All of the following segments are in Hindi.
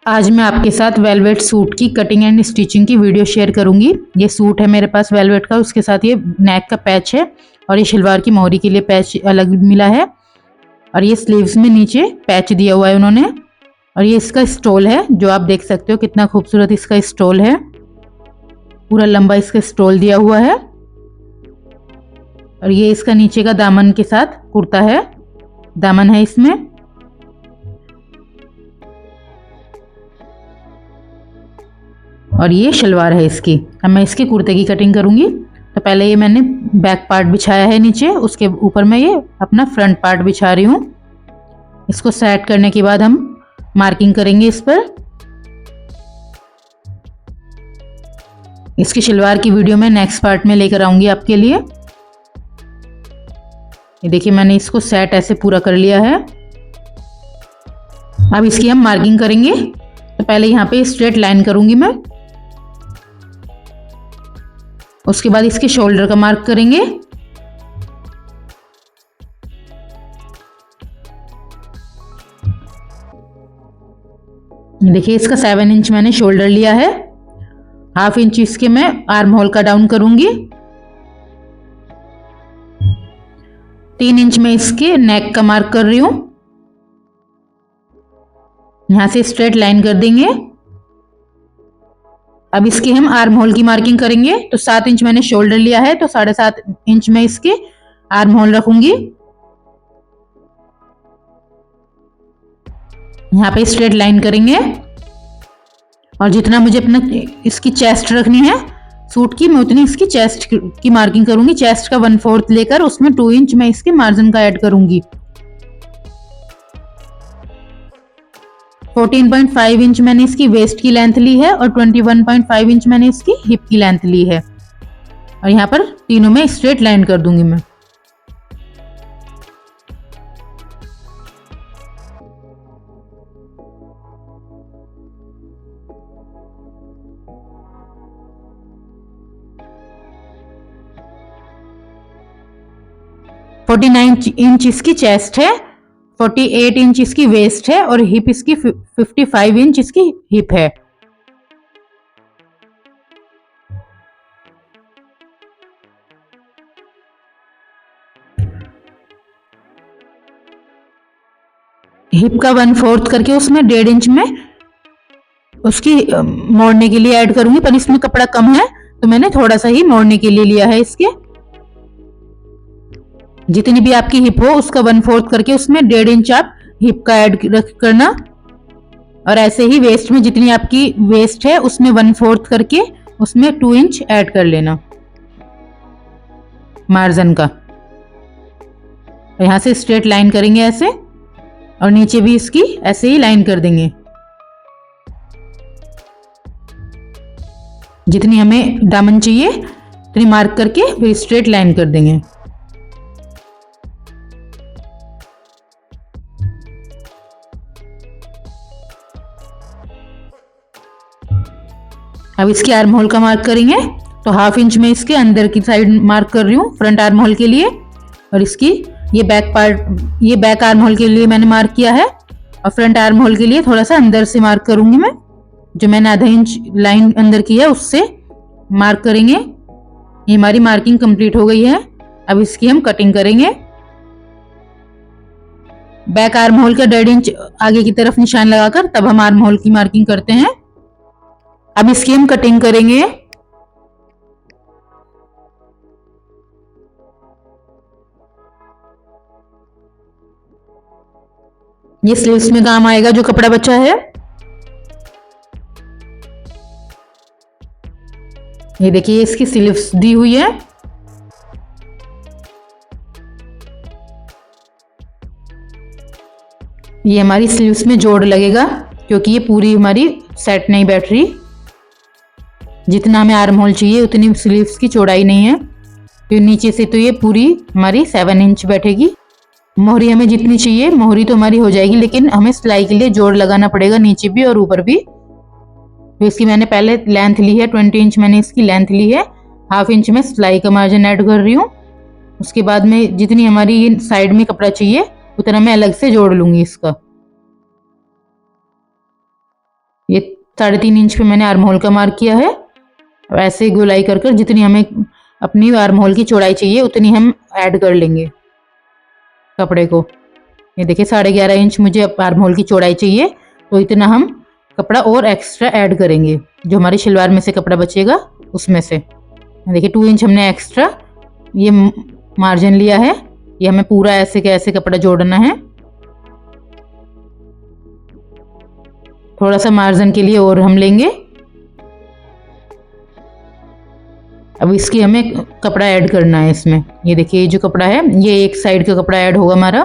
आज मैं आपके साथ वेलवेट सूट की कटिंग एंड स्टिचिंग की वीडियो शेयर करूंगी। ये सूट है मेरे पास वेलवेट का, उसके साथ ये नेक का पैच है और ये शलवार की मोहरी के लिए पैच अलग मिला है और ये स्लीव्स में नीचे पैच दिया हुआ है उन्होंने। और ये इसका स्टोल है जो आप देख सकते हो, कितना खूबसूरत इसका स्टोल है। पूरा लंबा इसका स्टोल दिया हुआ है और ये इसका नीचे का दामन के साथ कुर्ता है, दामन है इसमें। और ये शलवार है इसकी। अब मैं इसके कुर्ते की कटिंग करूंगी। तो पहले ये मैंने बैक पार्ट बिछाया है नीचे, उसके ऊपर मैं ये अपना फ्रंट पार्ट बिछा रही हूँ। इसको सेट करने के बाद हम मार्किंग करेंगे इस पर। इसकी शलवार की वीडियो मैं नेक्स्ट पार्ट में लेकर आऊंगी आपके लिए। ये देखिए मैंने इसको सेट ऐसे पूरा कर लिया है। अब इसकी हम मार्किंग करेंगे। तो पहले यहाँ पे स्ट्रेट लाइन करूंगी मैं, उसके बाद इसके शोल्डर का मार्क करेंगे। देखिए इसका 7 इंच मैंने शोल्डर लिया है। हाफ इंच इसके मैं आर्म होल का डाउन करूंगी। 3 इंच में इसके नेक का मार्क कर रही हूं। यहां से स्ट्रेट लाइन कर देंगे। अब इसकी हम आर्म होल की मार्किंग करेंगे। तो 7 इंच मैंने शोल्डर लिया है, तो 7.5 इंच में इसके आर्म होल रखूंगी। यहाँ पे स्ट्रेट लाइन करेंगे और जितना मुझे अपना इसकी चेस्ट रखनी है सूट की, मैं उतनी इसकी चेस्ट की मार्किंग करूंगी। चेस्ट का 1/4 लेकर उसमें 2 इंच मैं इसके मार्जिन का ऐड करूंगी। 14.5 इंच मैंने इसकी वेस्ट की लेंथ ली है और 21.5 इंच मैंने इसकी हिप की लेंथ ली है। और यहाँ पर तीनों में स्ट्रेट लाइन कर दूंगी मैं। फोर्टी 49 इंच इसकी चेस्ट है, 48 इंच इसकी वेस्ट है और हिप इसकी 55 इंच इसकी हिप है। हिप का 1/4 करके उसमें 1.5 इंच में उसकी मोड़ने के लिए ऐड करूंगी, पर इसमें कपड़ा कम है तो मैंने थोड़ा सा ही मोड़ने के लिए लिया है इसके। जितनी भी आपकी हिप हो उसका 1/4 करके उसमें 1.5 इंच आप हिप का ऐड करना। और ऐसे ही वेस्ट में जितनी आपकी वेस्ट है उसमें 1/4 करके उसमें 2 इंच ऐड कर लेना मार्जिन का। यहां से स्ट्रेट लाइन करेंगे ऐसे और नीचे भी इसकी ऐसे ही लाइन कर देंगे। जितनी हमें दामन चाहिए उतनी मार्क करके फिर स्ट्रेट लाइन कर देंगे। अब इसके आर्म होल का मार्क करेंगे। तो 1/2 इंच में इसके अंदर की साइड मार्क कर रही हूँ फ्रंट आर्म होल के लिए। और इसकी ये बैक आर्म होल के लिए मैंने मार्क किया है और फ्रंट आर्म होल के लिए थोड़ा सा अंदर से मार्क करूंगी मैं। जो मैंने आधा इंच लाइन अंदर की है उससे मार्क करेंगे। ये हमारी मार्किंग कंप्लीट हो गई है। अब इसकी हम कटिंग करेंगे। बैक आर्म होल का 1.5 इंच आगे की तरफ निशान लगाकर तब हम आर्म होल की मार्किंग करते हैं। अब इसकी हम कटिंग करेंगे। ये स्लीव्स में काम आएगा जो कपड़ा बचा है। ये देखिए इसकी स्लीव्स दी हुई है। ये हमारी स्लीव्स में जोड़ लगेगा क्योंकि ये पूरी हमारी सेट नहीं बैठ रही। जितना हमें आर्म होल चाहिए उतनी स्लीव्स की चौड़ाई नहीं है, तो नीचे से तो ये पूरी हमारी 7 इंच बैठेगी। मोहरी हमें जितनी चाहिए मोहरी तो हमारी हो जाएगी, लेकिन हमें सिलाई के लिए जोड़ लगाना पड़ेगा नीचे भी और ऊपर भी। तो इसकी मैंने पहले लेंथ ली है 20 इंच मैंने इसकी लेंथ ली है। 1/2 इंच में सिलाई का मार्जिन ऐड कर रही हूँ। उसके बाद में जितनी हमारी ये साइड में कपड़ा चाहिए उतना मैं अलग से जोड़ लूंगी इसका। ये 3.5 इंच पे मैंने आर्म होल का मार्क किया है। अब ऐसे गोलाई कर कर जितनी हमें अपनी आर्म होल की चौड़ाई चाहिए उतनी हम ऐड कर लेंगे कपड़े को। ये देखिए 11.5 इंच मुझे अब आर्म होल की चौड़ाई चाहिए, तो इतना हम कपड़ा और एक्स्ट्रा ऐड करेंगे जो हमारी शलवार में से कपड़ा बचेगा उसमें से। देखिए 2 इंच हमने एक्स्ट्रा ये मार्जिन लिया है, ये हमें पूरा ऐसे के ऐसे कपड़ा जोड़ना है। थोड़ा सा मार्जिन के लिए और हम लेंगे। अब इसकी हमें कपड़ा ऐड करना है इसमें। ये देखिए ये जो कपड़ा है ये एक साइड का कपड़ा ऐड होगा हमारा,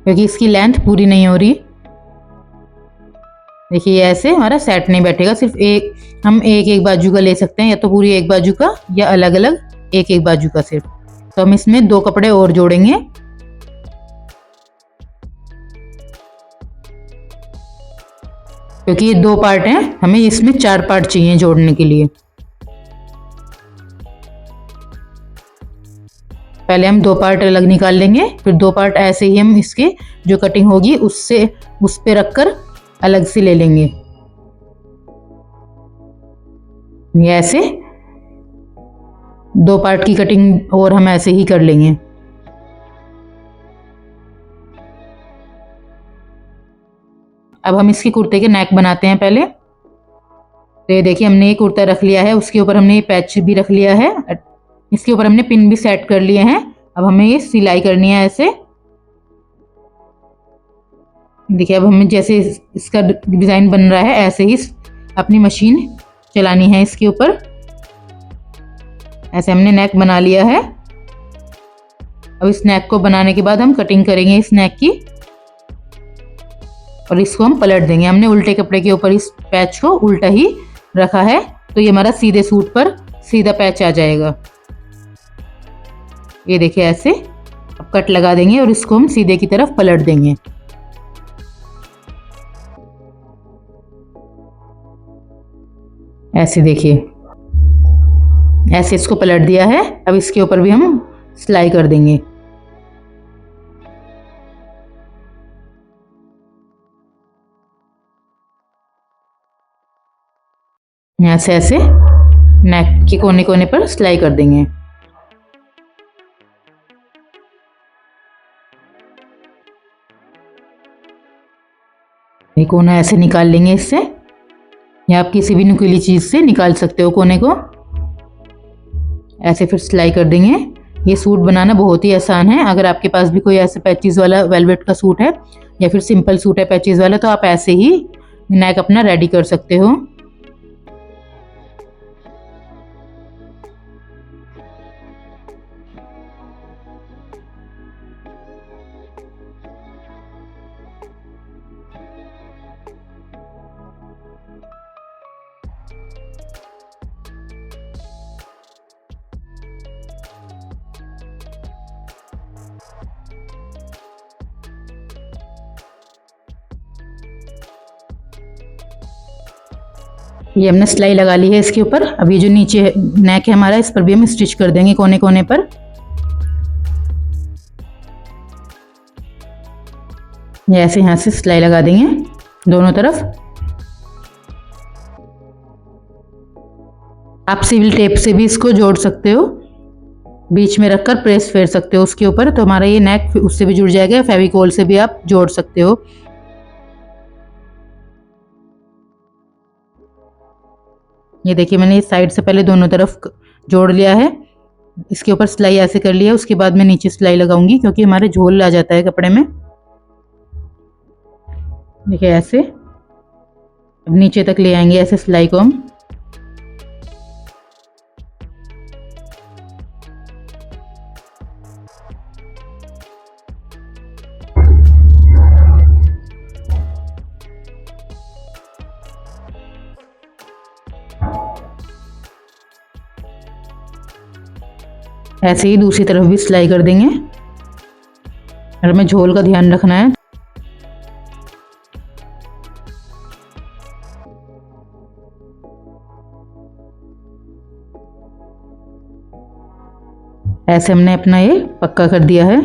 क्योंकि इसकी लेंथ पूरी नहीं हो रही। देखिए ऐसे हमारा सेट नहीं बैठेगा, सिर्फ हम एक बाजू का ले सकते हैं, या तो पूरी एक बाजू का या अलग अलग एक बाजू का सिर्फ। तो हम इसमें 2 कपड़े और जोड़ेंगे। क्योंकि ये 2 पार्ट हैं, हमें इसमें 4 पार्ट चाहिए जोड़ने के लिए। पहले हम 2 पार्ट अलग निकाल लेंगे, फिर 2 पार्ट ऐसे ही हम इसके जो कटिंग होगी उससे उस पे रखकर अलग से ले लेंगे। ये ऐसे 2 पार्ट की कटिंग और हम ऐसे ही कर लेंगे। अब हम इसकी कुर्ते के नेक बनाते हैं पहले। तो ये देखिए हमने ये कुर्ता रख लिया है, उसके ऊपर हमने ये पैच भी रख लिया है, इसके ऊपर हमने पिन भी सेट कर लिए हैं। अब हमें ये सिलाई करनी है ऐसे। देखिए अब हमें जैसे इसका डिज़ाइन बन रहा है ऐसे ही अपनी मशीन चलानी है इसके ऊपर। ऐसे हमने नेक बना लिया है। अब इस नेक को बनाने के बाद हम कटिंग करेंगे इस नेक की, और इसको हम पलट देंगे। हमने उल्टे कपड़े के ऊपर इस पैच को उल्टा ही रखा है, तो ये हमारा सीधे सूट पर सीधा पैच आ जाएगा। ये देखिए ऐसे अब कट लगा देंगे और इसको हम सीधे की तरफ पलट देंगे। ऐसे देखिए ऐसे इसको पलट दिया है। अब इसके ऊपर भी हम सिलाई कर देंगे। यहाँ से ऐसे नेक के कोने कोने पर सिलाई कर देंगे। ये कोना ऐसे निकाल लेंगे इससे, या आप किसी भी नुकीली चीज़ से निकाल सकते हो कोने को। ऐसे फिर सिलाई कर देंगे। ये सूट बनाना बहुत ही आसान है। अगर आपके पास भी कोई ऐसे पैचेस वाला वेलवेट का सूट है या फिर सिंपल सूट है पैचेस वाला, तो आप ऐसे ही नेक अपना रेडी कर सकते हो। ये हमने सिलाई लगा ली है इसके ऊपर। अब ये जो नीचे नेक है हमारा, इस पर भी हम स्टिच कर देंगे कोने कोने पर। ये ऐसे यहाँ से सिलाई लगा देंगे दोनों तरफ। आप सिविल टेप से भी इसको जोड़ सकते हो, बीच में रखकर प्रेस फेर सकते हो उसके ऊपर, तो हमारा ये नेक उससे भी जुड़ जाएगा। फेविकोल से भी आप जोड़ सकते हो। ये देखिए मैंने इस साइड से पहले दोनों तरफ जोड़ लिया है। इसके ऊपर सिलाई ऐसे कर लिया, उसके बाद मैं नीचे सिलाई लगाऊंगी क्योंकि हमारे झोल आ जाता है कपड़े में। देखिए ऐसे अब नीचे तक ले आएंगे ऐसे सिलाई को हम। ऐसे ही दूसरी तरफ भी सिलाई कर देंगे। और हमें झोल का ध्यान रखना है। ऐसे हमने अपना ये पक्का कर दिया है।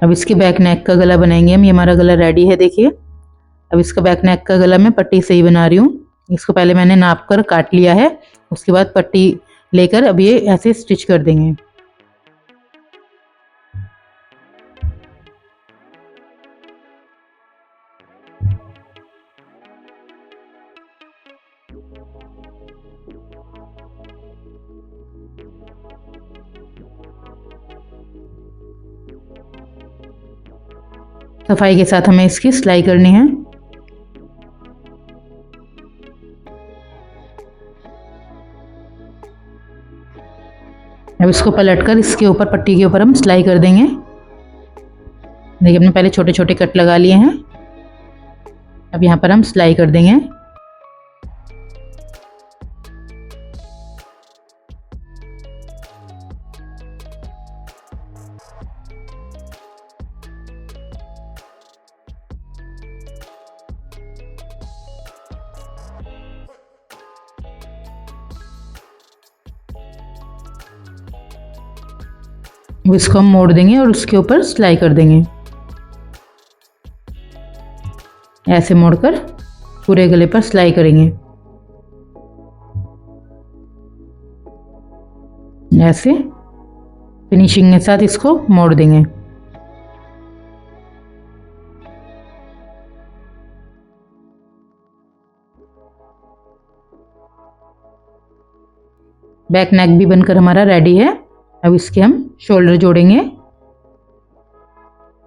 अब इसके बैक नेक का गला बनाएंगे हम। ये हमारा गला रेडी है देखिए। अब इसका बैक नेक का गला मैं पट्टी से ही बना रही हूँ। इसको पहले मैंने नाप कर काट लिया है, उसके बाद पट्टी लेकर अब ये ऐसे स्टिच कर देंगे। सफाई के साथ हमें इसकी सिलाई करनी है। अब इसको पलटकर इसके ऊपर पट्टी के ऊपर हम सिलाई कर देंगे। देखिए हमने पहले छोटे छोटे कट लगा लिए हैं, अब यहाँ पर हम सिलाई कर देंगे। इसको हम मोड़ देंगे और उसके ऊपर सिलाई कर देंगे। ऐसे मोड़कर पूरे गले पर सिलाई करेंगे। ऐसे फिनिशिंग के साथ इसको मोड़ देंगे। बैक नेक भी बनकर हमारा रेडी है। अब इसके हम शोल्डर जोड़ेंगे।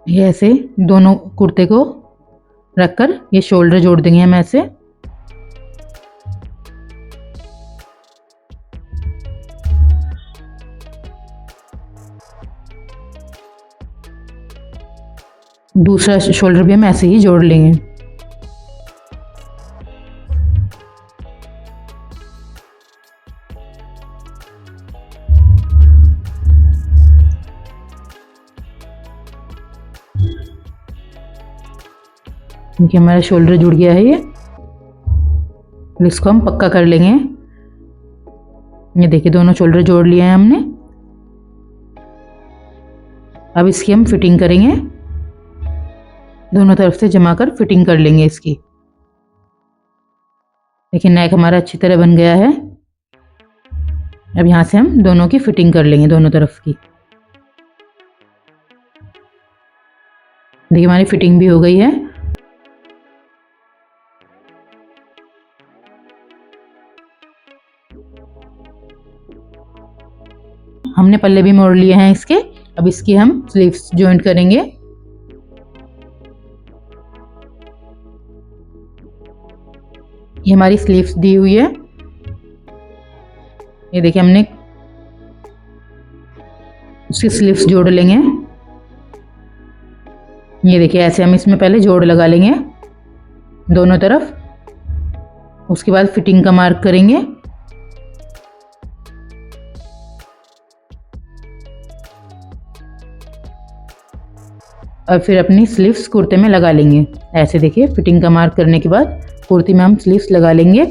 ये ऐसे दोनों कुर्ते को रखकर ये शोल्डर जोड़ देंगे हम ऐसे। दूसरा शोल्डर भी हम ऐसे ही जोड़ लेंगे। देखिए हमारा शोल्डर जुड़ गया है ये। इसको हम पक्का कर लेंगे। ये देखिए दोनों शोल्डर जोड़ लिए हैं हमने। अब इसकी हम फिटिंग करेंगे। दोनों तरफ से जमा कर फिटिंग कर लेंगे इसकी। देखिए नेक हमारा अच्छी तरह बन गया है। अब यहाँ से हम दोनों की फिटिंग कर लेंगे, दोनों तरफ की। देखिए हमारी फिटिंग भी हो गई है। हमने पल्ले भी मोड़ लिए हैं इसके। अब इसकी हम स्लीव्स जॉइंट करेंगे। ये हमारी स्लीव्स दी हुई है। ये देखिए हमने उसकी स्लीव्स जोड़ लेंगे। ये देखिए ऐसे हम इसमें पहले जोड़ लगा लेंगे दोनों तरफ। उसके बाद फिटिंग का मार्क करेंगे। और फिर अपनी स्लीव्स कुर्ते में लगा लेंगे। ऐसे देखिए फिटिंग का मार्क करने के बाद कुर्ती में हम स्लीव्स लगा लेंगे।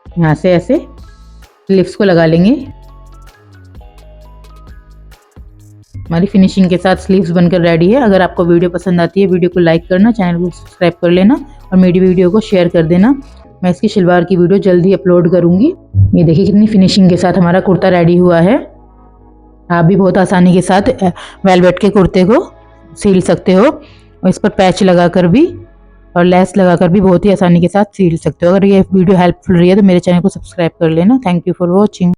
यहाँ से ऐसे स्लीव्स को लगा लेंगे। हमारी फिनिशिंग के साथ स्लीव्स बनकर रेडी है। अगर आपको वीडियो पसंद आती है, वीडियो को लाइक करना, चैनल को सब्सक्राइब कर लेना और मेरी वीडियो को शेयर कर देना। मैं इसकी शलवार की वीडियो जल्दी अपलोड करूँगी। ये देखिए कितनी फिनिशिंग के साथ हमारा कुर्ता रेडी हुआ है। आप भी बहुत आसानी के साथ वेलवेट के कुर्ते को सील सकते हो और इस पर पैच लगाकर भी और लेस लगाकर भी बहुत ही आसानी के साथ सील सकते हो। अगर ये वीडियो हेल्पफुल रही है तो मेरे चैनल को सब्सक्राइब कर लेना। Thank you for watching.